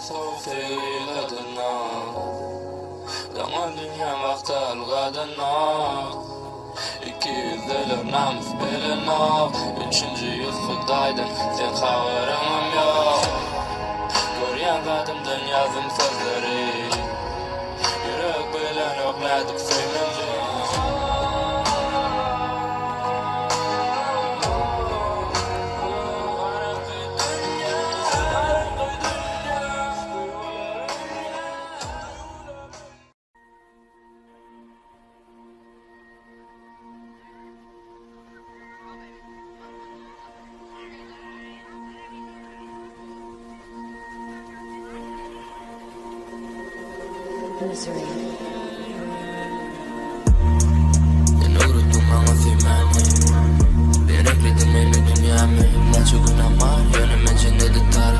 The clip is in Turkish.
خوف يلدنا لما الدنيا مقتل غدنا İki dilim في بالنا Üçüncü yıl Xudaydan Sen xaberim yok Görýändim dünýäden sözleri Yürek bilen öňlädik seýmenli Misery. النور الدموع في معني بينك لدمي من دنيا ما تشوفنا مار يانا من جنة الدار